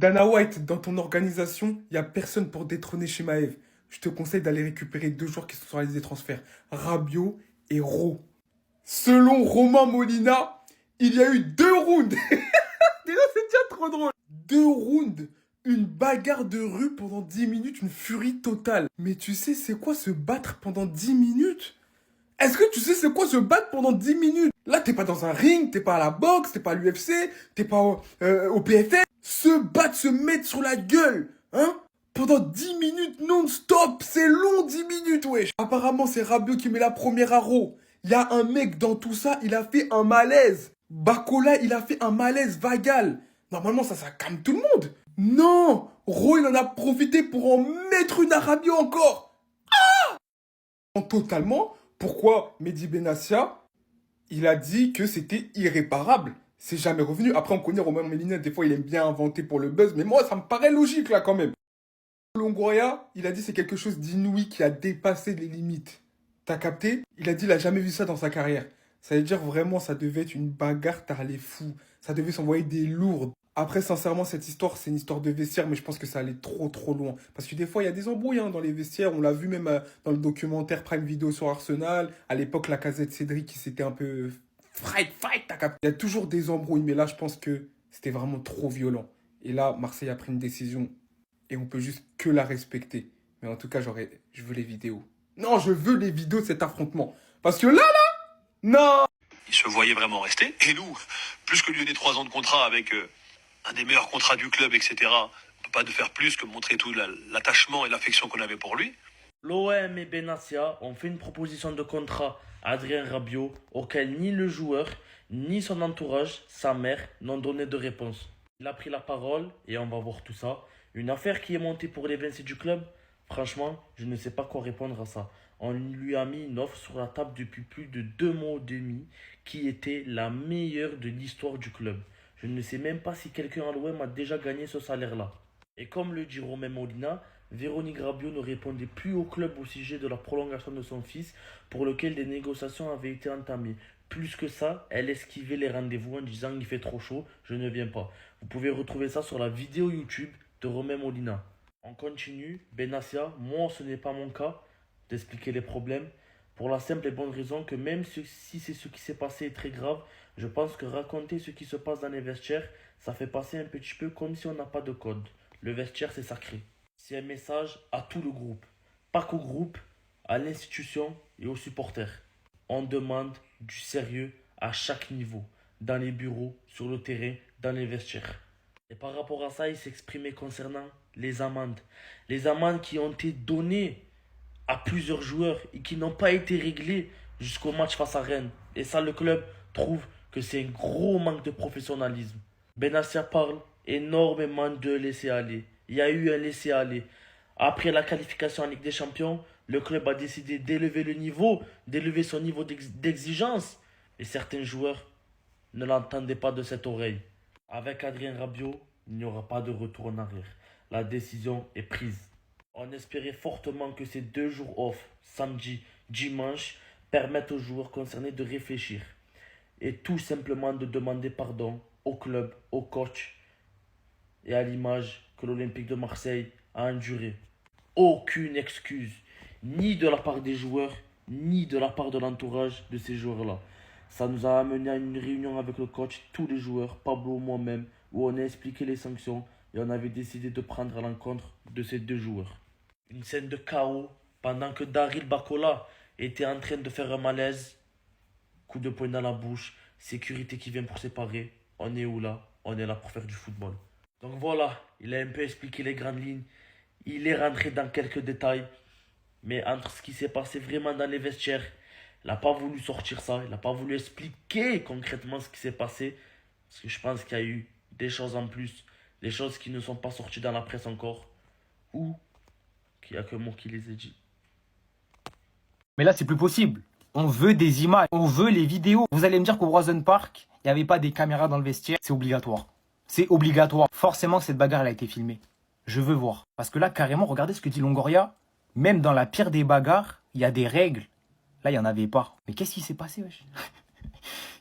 Dana White, dans ton organisation, il n'y a personne pour détrôner Chimaev. Je te conseille d'aller récupérer 2 joueurs qui sont sur la liste des transferts. Rabiot et Ro. Selon Romain Molina, il y a eu 2 rounds. Déjà, c'est déjà trop drôle. 2 rounds. Une bagarre de rue pendant 10 minutes, une furie totale. Mais tu sais, c'est quoi se battre pendant 10 minutes? Est-ce que tu sais c'est quoi se battre pendant 10 minutes? Là, t'es pas dans un ring, t'es pas à la boxe, t'es pas à l'UFC, t'es pas au PFL. Se battre, se mettre sur la gueule, hein? Pendant 10 minutes non-stop, c'est long 10 minutes, wesh. Apparemment, c'est Rabiot qui met la première à Ro. Il y a un mec dans tout ça, il a fait un malaise. Bakola, il a fait un malaise vagal. Normalement, ça calme tout le monde. Non, Ro, il en a profité pour en mettre une à Rabiot encore. Totalement. Pourquoi Mehdi Benassia, il a dit que c'était irréparable. C'est jamais revenu. Après, on connaît Romain Molina, des fois, il aime bien inventer pour le buzz, mais moi, ça me paraît logique, là, quand même. Longoria, il a dit c'est quelque chose d'inouï qui a dépassé les limites. T'as capté? Il a dit il a jamais vu ça dans sa carrière. Ça veut dire vraiment, ça devait être une bagarre par les fous. Ça devait s'envoyer des lourdes. Après, sincèrement, cette histoire, c'est une histoire de vestiaire, mais je pense que ça allait trop, trop loin. Parce que des fois, il y a des embrouilles hein, dans les vestiaires. On l'a vu même dans le documentaire Prime Video sur Arsenal. À l'époque, la casette Cédric, qui s'était un peu fight, t'as capté? Il y a toujours des embrouilles, mais là, je pense que c'était vraiment trop violent. Et là, Marseille a pris une décision et on peut juste que la respecter. Mais en tout cas, je veux les vidéos. Non, je veux les vidéos de cet affrontement. Parce que là, non. Il se voyait vraiment rester. Et nous, plus que lui donner 3 ans de contrat avec un des meilleurs contrats du club, etc., on ne peut pas de faire plus que montrer tout l'attachement et l'affection qu'on avait pour lui. L'OM et Benassia ont fait une proposition de contrat à Adrien Rabiot auquel ni le joueur, ni son entourage, sa mère, n'ont donné de réponse. Il a pris la parole et on va voir tout ça. Une affaire qui est montée pour l'évincé du club. Franchement, je ne sais pas quoi répondre à ça. On lui a mis une offre sur la table depuis plus de 2 mois et demi qui était la meilleure de l'histoire du club. Je ne sais même pas si quelqu'un à l'OM a déjà gagné ce salaire-là. Et comme le dit Romain Molina, Véronique Rabiot ne répondait plus au club au sujet de la prolongation de son fils pour lequel des négociations avaient été entamées. Plus que ça, elle esquivait les rendez-vous en disant il fait trop chaud, je ne viens pas. Vous pouvez retrouver ça sur la vidéo YouTube de Romain Molina. On continue. Benassia, moi ce n'est pas mon cas d'expliquer les problèmes. Pour la simple et bonne raison que même si c'est ce qui s'est passé est très grave, je pense que raconter ce qui se passe dans les vestiaires, ça fait passer un petit peu comme si on n'a pas de code. Le vestiaire c'est sacré. C'est un message à tout le groupe. Pas qu'au groupe, à l'institution et aux supporters. On demande du sérieux à chaque niveau. Dans les bureaux, sur le terrain, dans les vestiaires. Et par rapport à ça, il s'exprimait concernant les amendes. Les amendes qui ont été données à plusieurs joueurs et qui n'ont pas été réglées jusqu'au match face à Rennes. Et ça, le club trouve que c'est un gros manque de professionnalisme. Benassia parle énormément de laisser-aller. Il y a eu un laisser-aller. Après la qualification en Ligue des Champions, le club a décidé d'élever le niveau, d'élever son niveau d'exigence. Et certains joueurs ne l'entendaient pas de cette oreille. Avec Adrien Rabiot, il n'y aura pas de retour en arrière. La décision est prise. On espérait fortement que ces 2 jours off, samedi, dimanche, permettent aux joueurs concernés de réfléchir et tout simplement de demander pardon au club, au coach et à l'image que l'Olympique de Marseille a enduré. Aucune excuse, ni de la part des joueurs, ni de la part de l'entourage de ces joueurs-là. Ça nous a amené à une réunion avec le coach, tous les joueurs, Pablo, moi-même, où on a expliqué les sanctions et on avait décidé de prendre à l'encontre de ces 2 joueurs. Une scène de chaos pendant que Daryl Bakola était en train de faire un malaise. Coup de poing dans la bouche, sécurité qui vient pour séparer. On est où là? On est là pour faire du football. Donc voilà, il a un peu expliqué les grandes lignes. Il est rentré dans quelques détails. Mais entre ce qui s'est passé vraiment dans les vestiaires, il n'a pas voulu sortir ça. Il n'a pas voulu expliquer concrètement ce qui s'est passé. Parce que je pense qu'il y a eu des choses en plus. Des choses qui ne sont pas sorties dans la presse encore. Ou qu'il n'y a que moi qui les ai dit. Mais là, c'est plus possible. On veut des images, on veut les vidéos. Vous allez me dire qu'au Roison Park, il n'y avait pas des caméras dans le vestiaire. C'est obligatoire. C'est obligatoire. Forcément, cette bagarre, elle a été filmée. Je veux voir. Parce que là, carrément, regardez ce que dit Longoria. Même dans la pire des bagarres, il y a des règles. Là, il n'y en avait pas. Mais qu'est-ce qui s'est passé, wesh?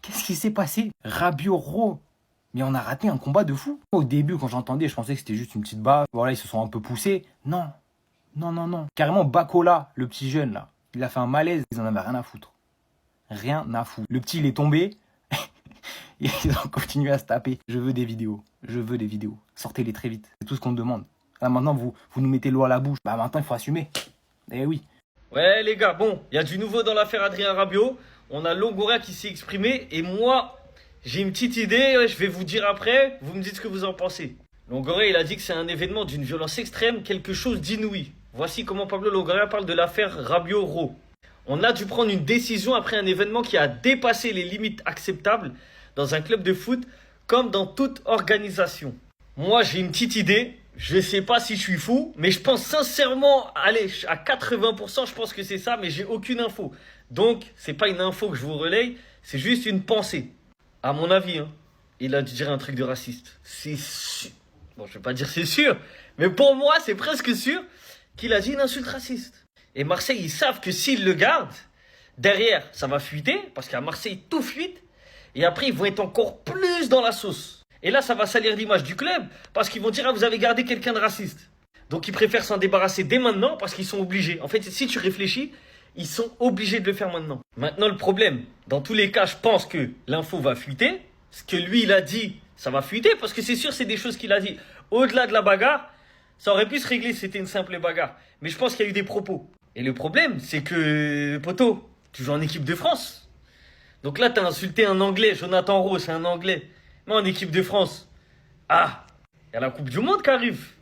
Qu'est-ce qui s'est passé? Rabiot, Ro. Mais on a raté un combat de fou. Au début, quand j'entendais, je pensais que c'était juste une petite baffe. Voilà, ils se sont un peu poussés. Non, non, non, non. Carrément, Bacola, le petit jeune là, il a fait un malaise. Ils en avaient rien à foutre. Rien à foutre. Le petit, il est tombé. Ils ont continué à se taper. Je veux des vidéos. Je veux des vidéos. Sortez-les très vite. C'est tout ce qu'on me demande. Là, maintenant, vous nous mettez l'eau à la bouche. Bah, maintenant, il faut assumer. Eh oui. Ouais les gars, bon, il y a du nouveau dans l'affaire Adrien Rabiot. On a Longoria qui s'est exprimé et moi, j'ai une petite idée, je vais vous dire après, vous me dites ce que vous en pensez. Longoria, il a dit que c'est un événement d'une violence extrême, quelque chose d'inouï. Voici comment Pablo Longoria parle de l'affaire Rabiot-Ro. On a dû prendre une décision après un événement qui a dépassé les limites acceptables dans un club de foot comme dans toute organisation. Moi, j'ai une petite idée. Je sais pas si je suis fou, mais je pense sincèrement, allez, à 80%, je pense que c'est ça, mais j'ai aucune info. Donc, c'est pas une info que je vous relaye, c'est juste une pensée. À mon avis, hein, il a dû dire un truc de raciste. C'est sûr. Bon, je vais pas dire c'est sûr, mais pour moi, c'est presque sûr qu'il a dit une insulte raciste. Et Marseille, ils savent que s'ils le gardent, derrière, ça va fuiter, parce qu'à Marseille, tout fuite, et après, ils vont être encore plus dans la sauce. Et là, ça va salir l'image du club parce qu'ils vont dire « Ah, vous avez gardé quelqu'un de raciste ». Donc, ils préfèrent s'en débarrasser dès maintenant parce qu'ils sont obligés. En fait, si tu réfléchis, ils sont obligés de le faire maintenant. Maintenant, le problème, dans tous les cas, je pense que l'info va fuiter. Ce que lui, il a dit, ça va fuiter parce que c'est sûr, c'est des choses qu'il a dit. Au-delà de la bagarre, ça aurait pu se régler si c'était une simple bagarre. Mais je pense qu'il y a eu des propos. Et le problème, c'est que, poto, tu joues en équipe de France. Donc là, tu as insulté un Anglais. Jonathan Rowe, c'est un Anglais. Mais en équipe de France, ah, il y a la Coupe du Monde qui arrive.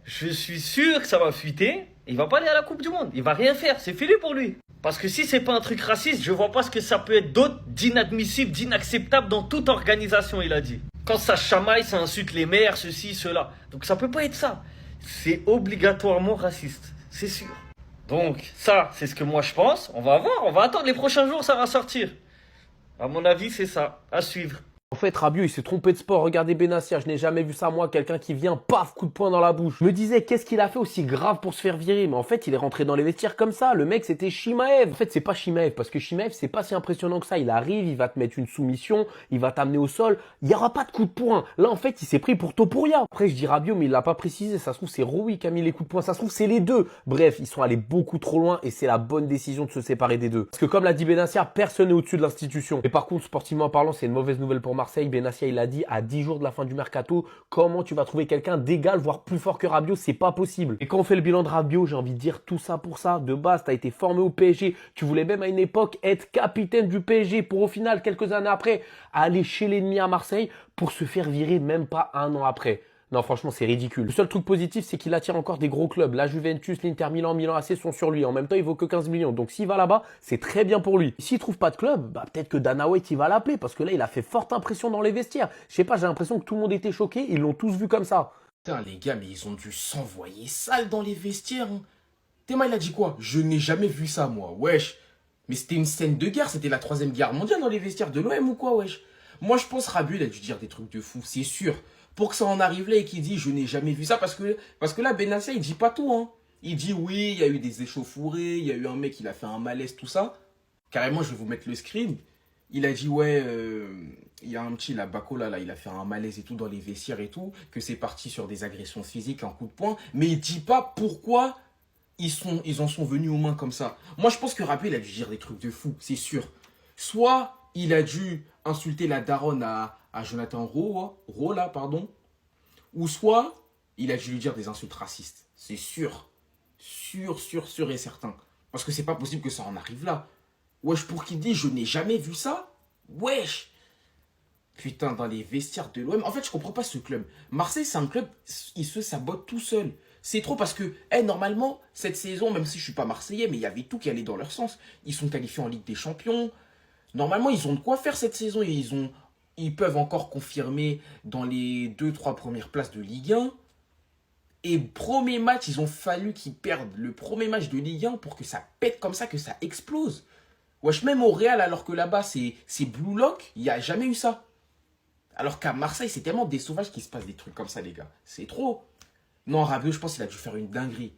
Je suis sûr que ça va fuiter. Il va pas aller à la Coupe du Monde. Il va rien faire. C'est fini pour lui. Parce que si c'est pas un truc raciste, je vois pas ce que ça peut être d'autre d'inadmissible, d'inacceptable dans toute organisation, il a dit. Quand ça chamaille, ça insulte les mères, ceci, cela. Donc ça peut pas être ça. C'est obligatoirement raciste. C'est sûr. Donc ça, c'est ce que moi je pense. On va voir. On va attendre les prochains jours, ça va sortir. À mon avis, c'est ça. À suivre. En fait, Rabiot, il s'est trompé de sport. Regardez Benassia, je n'ai jamais vu ça, moi. Quelqu'un qui vient, paf, coup de poing dans la bouche. Je me disais, qu'est-ce qu'il a fait aussi grave pour se faire virer? Mais en fait, il est rentré dans les vestiaires comme ça. Le mec, c'était Chimaev. En fait, c'est pas Chimaev, parce que Chimaev, c'est pas si impressionnant que ça. Il arrive, il va te mettre une soumission, il va t'amener au sol. Il n'y aura pas de coup de poing. Là, en fait, il s'est pris pour Topuria. Après, je dis Rabiot, mais il l'a pas précisé. Ça se trouve, c'est Rui qui a mis les coups de poing. Ça se trouve, c'est les deux. Bref, ils sont allés beaucoup trop loin et c'est la bonne décision de se séparer des deux. Parce que comme l'a dit Benassia, personne n'est au-dessus de l'institution. Et par contre, sportivement parlant, c'est une mauvaise nouvelle pour Marseille. Benassia, il a dit à 10 jours de la fin du mercato, comment tu vas trouver quelqu'un d'égal, voire plus fort que Rabiot, c'est pas possible. Et quand on fait le bilan de Rabiot, j'ai envie de dire tout ça pour ça. De base, tu as été formé au PSG, tu voulais même à une époque être capitaine du PSG pour au final, quelques années après, aller chez l'ennemi à Marseille pour se faire virer même pas un an après. Non, franchement, c'est ridicule. Le seul truc positif, c'est qu'il attire encore des gros clubs. La Juventus, l'Inter Milan, Milan AC sont sur lui. En même temps, il vaut que 15 millions. Donc, s'il va là-bas, c'est très bien pour lui. S'il trouve pas de club, bah, peut-être que Dana White, il va l'appeler. Parce que là, il a fait forte impression dans les vestiaires. Je sais pas, j'ai l'impression que tout le monde était choqué. Ils l'ont tous vu comme ça. Putain, les gars, mais ils ont dû s'envoyer sale dans les vestiaires. Hein. Théma, il a dit quoi? Je n'ai jamais vu ça, moi. Wesh. Mais c'était une scène de guerre. C'était la 3e guerre mondiale dans les vestiaires de l'OM ou quoi, wesh? Moi, je pense Rabiot, il a dû dire des trucs de fou, c'est sûr. Pour que ça en arrive là et qu'il dit je n'ai jamais vu ça parce que là Benassia il dit pas tout hein. Il dit oui, il y a eu des échauffourées, il y a eu un mec il a fait un malaise tout ça. Carrément, je vais vous mettre le screen. Il a dit ouais, il y a un petit là Bacola là, il a fait un malaise et tout dans les vestiaires et tout, que c'est parti sur des agressions physiques, un coup de poing, mais il dit pas pourquoi ils en sont venus aux mains comme ça. Moi je pense que Rabiot il a dû dire des trucs de fou, c'est sûr. Soit il a dû insulter la daronne à Jonathan Rowe là, pardon. Ou soit, il a dû lui dire des insultes racistes. C'est sûr. Sûr et certain. Parce que c'est pas possible que ça en arrive là. Wesh, pour qu'il dise, je n'ai jamais vu ça. Wesh. Putain, dans les vestiaires de l'OM. En fait, je comprends pas ce club. Marseille, c'est un club, il se sabote tout seul. C'est trop parce que, normalement, cette saison, même si je suis pas Marseillais, mais il y avait tout qui allait dans leur sens. Ils sont qualifiés en Ligue des Champions. Normalement, ils ont de quoi faire cette saison. Et ils peuvent encore confirmer dans les 2-3 premières places de Ligue 1. Et premier match, ils ont fallu qu'ils perdent le premier match de Ligue 1 pour que ça pète comme ça, que ça explose. Wesh, même au Real, alors que là-bas, c'est Blue Lock, il n'y a jamais eu ça. Alors qu'à Marseille, c'est tellement des sauvages qu'il se passe des trucs comme ça, les gars. C'est trop. Non, Rabiot, je pense qu'il a dû faire une dinguerie.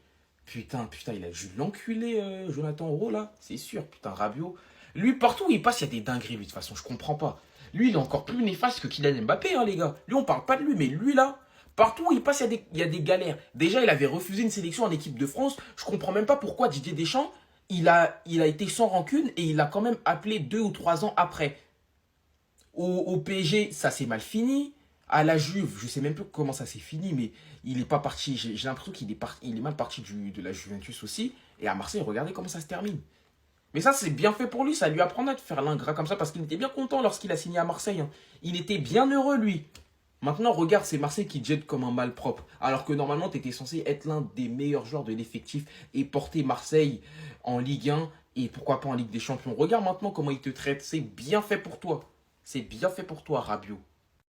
Putain, il a dû l'enculer, Jonathan Rowe, là. C'est sûr, putain, Rabiot. Lui, partout où il passe, il y a des dingueries, lui, de toute façon, je comprends pas. Lui, il est encore plus néfaste que Kylian Mbappé, hein, les gars. Lui, on parle pas de lui, mais lui, là, partout où il passe, il y a des galères. Déjà, il avait refusé une sélection en équipe de France. Je comprends même pas pourquoi Didier Deschamps, il a été sans rancune et il a quand même appelé 2 ou 3 ans après. Au PSG, ça s'est mal fini. À la Juve, je sais même plus comment ça s'est fini, mais il n'est pas parti. J'ai l'impression il est mal parti de la Juventus aussi. Et à Marseille, regardez comment ça se termine. Mais ça, c'est bien fait pour lui. Ça lui apprendra de faire l'ingrat comme ça parce qu'il était bien content lorsqu'il a signé à Marseille. Hein. Il était bien heureux, lui. Maintenant, regarde, c'est Marseille qui te jette comme un malpropre. Alors que normalement, tu étais censé être l'un des meilleurs joueurs de l'effectif et porter Marseille en Ligue 1 et pourquoi pas en Ligue des Champions. Regarde maintenant comment il te traite. C'est bien fait pour toi. C'est bien fait pour toi, Rabiot.